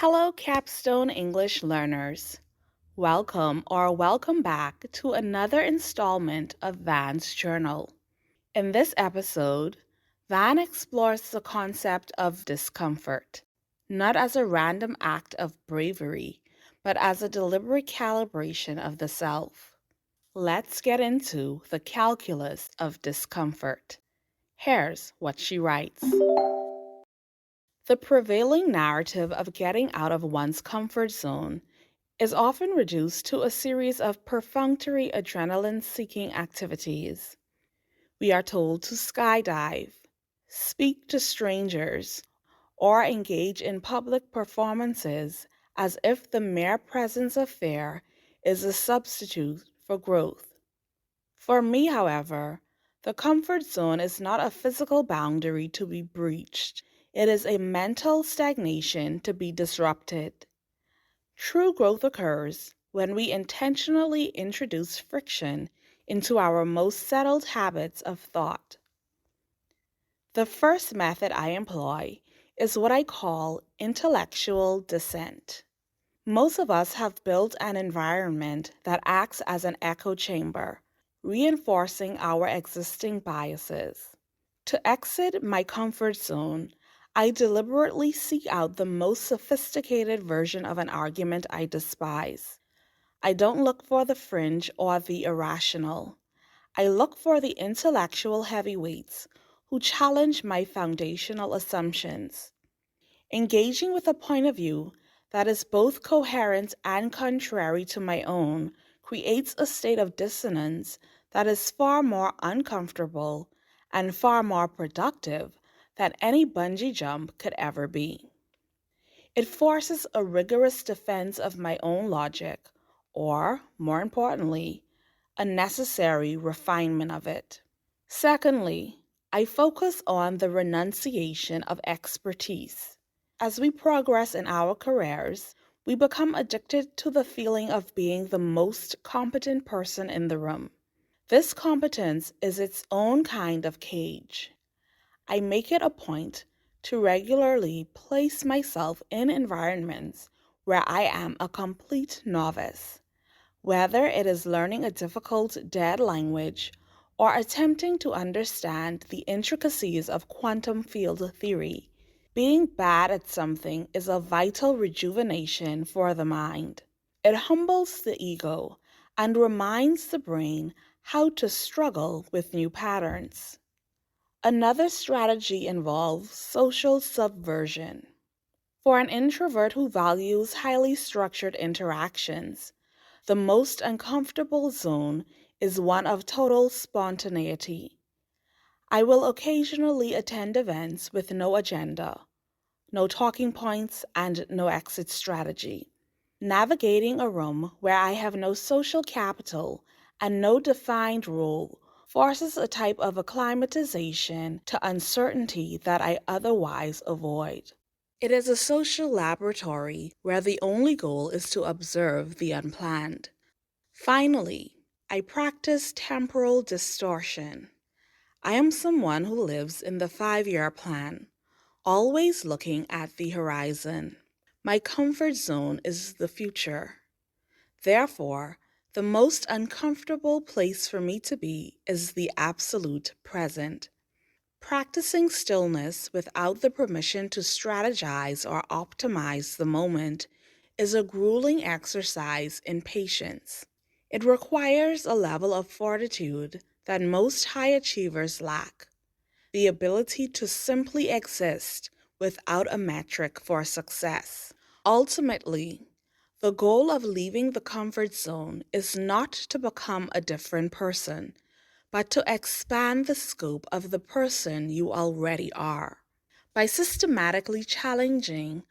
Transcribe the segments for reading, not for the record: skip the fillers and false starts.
Hello, Capstone English learners. Welcome back to another installment of Van's Journal. In this episode, Van explores the concept of discomfort, not as a random act of bravery, but as a deliberate calibration of the self. Let's get into the calculus of discomfort. Here's what she writes. The prevailing narrative of getting out of one's comfort zone is often reduced to a series of perfunctory adrenaline seeking activities. We are told to skydive, speak to strangers, or engage in public performances as if the mere presence of fear is a substitute for growth. For me, however, the comfort zone is not a physical boundary to be breached. It is a mental stagnation to be disrupted. True growth occurs when we intentionally introduce friction into our most settled habits of thought. The first method I employ is what I call intellectual descent. Most of us have built an environment that acts as an echo chamber, reinforcing our existing biases. To exit my comfort zone, I deliberately seek out the most sophisticated version of an argument I despise. I don't look for the fringe or the irrational. I look for the intellectual heavyweights who challenge my foundational assumptions. Engaging with a point of view that is both coherent and contrary to my own creates a state of dissonance that is far more uncomfortable and far more productive than any bungee jump could ever be. It forces a rigorous defense of my own logic, or, more importantly, a necessary refinement of it. Secondly, I focus on the renunciation of expertise. As we progress in our careers, we become addicted to the feeling of being the most competent person in the room. This competence is its own kind of cage. I make it a point to regularly place myself in environments where I am a complete novice, whether it is learning a difficult dead language or attempting to understand the intricacies of quantum field theory. Being bad at something is a vital rejuvenation for the mind. It humbles the ego and reminds the brain how to struggle with new patterns. Another strategy involves social subversion. For an introvert who values highly structured interactions, the most uncomfortable zone is one of total spontaneity. I will occasionally attend events with no agenda, no talking points, and no exit strategy. Navigating a room where I have no social capital and no defined role forces a type of acclimatization to uncertainty that I otherwise avoid. It is a social laboratory where the only goal is to observe the unplanned. Finally, I practice temporal distortion. I am someone who lives in the 5-year plan, always looking at the horizon. My comfort zone is the future. Therefore, the most uncomfortable place for me to be is the absolute present. Practicing stillness without the permission to strategize or optimize the moment is a grueling exercise in patience. It requires a level of fortitude that most high achievers lack, the ability to simply exist without a metric for success. Ultimately, the goal of leaving the comfort zone is not to become a different person, but to expand the scope of the person you already are. By systematically challenging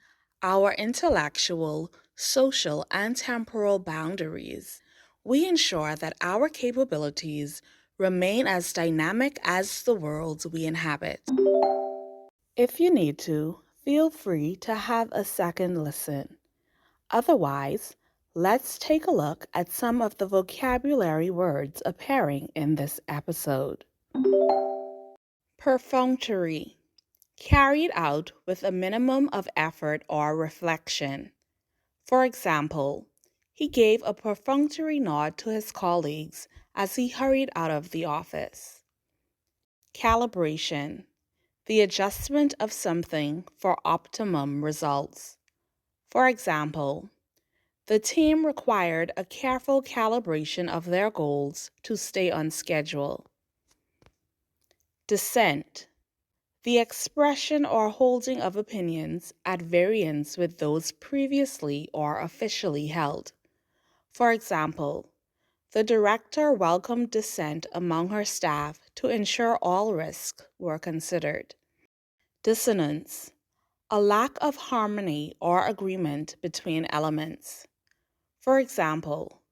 our intellectual, social, and temporal boundaries, we ensure that our capabilities remain as dynamic as the world we inhabit. If you need to, feel free to have a second listen. Otherwise, let's take a look at some of the vocabulary words appearing in this episode. Perfunctory. carried out with a minimum of effort or reflection. For example, he gave a perfunctory nod to his colleagues as he hurried out of the office. Calibration, the adjustment of something for optimum results. For example, the team required a careful calibration of their goals to stay on schedule. Dissent, the expression or holding of opinions at variance with those previously or officially held. For example, the director welcomed dissent among her staff to ensure all risks were considered. Dissonance, a lack of harmony or agreement between elements. For example,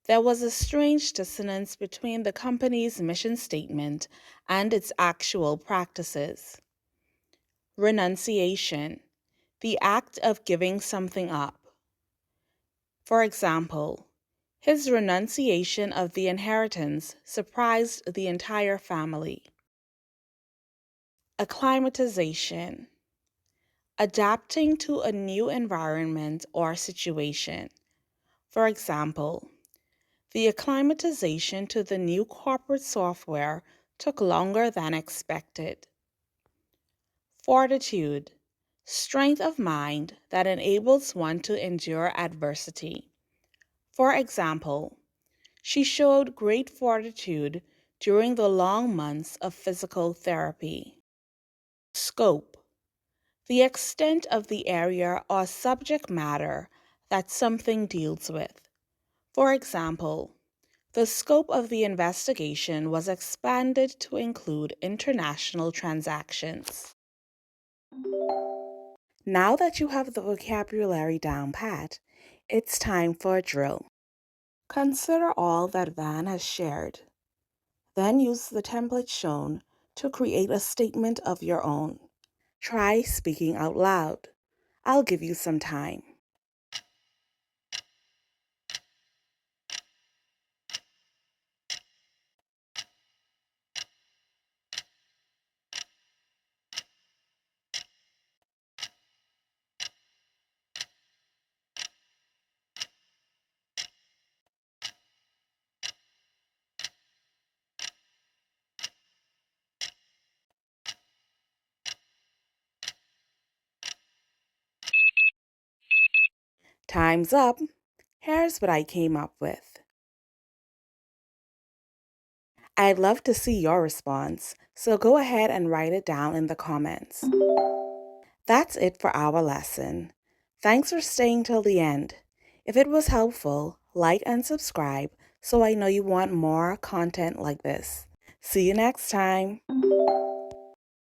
there was a strange dissonance between the company's mission statement and its actual practices. Renunciation, the act of giving something up. For example, his renunciation of the inheritance surprised the entire family. Acclimatization, adapting to a new environment or situation. For example, the acclimatization to the new corporate software took longer than expected. Fortitude, strength of mind that enables one to endure adversity. For example, she showed great fortitude during the long months of physical therapy. Scope, the extent of the area or subject matter that something deals with. For example, the scope of the investigation was expanded to include international transactions. Now that you have the vocabulary down pat, it's time for a drill. Consider all that Van has shared. Then use the template shown to create a statement of your own. Try speaking out loud. I'll give you some time. Time's up. Here's what I came up with. I'd love to see your response, so go ahead and write it down in the comments. That's it for our lesson. Thanks for staying till the end. If it was helpful, like and subscribe so I know you want more content like this. See you next time.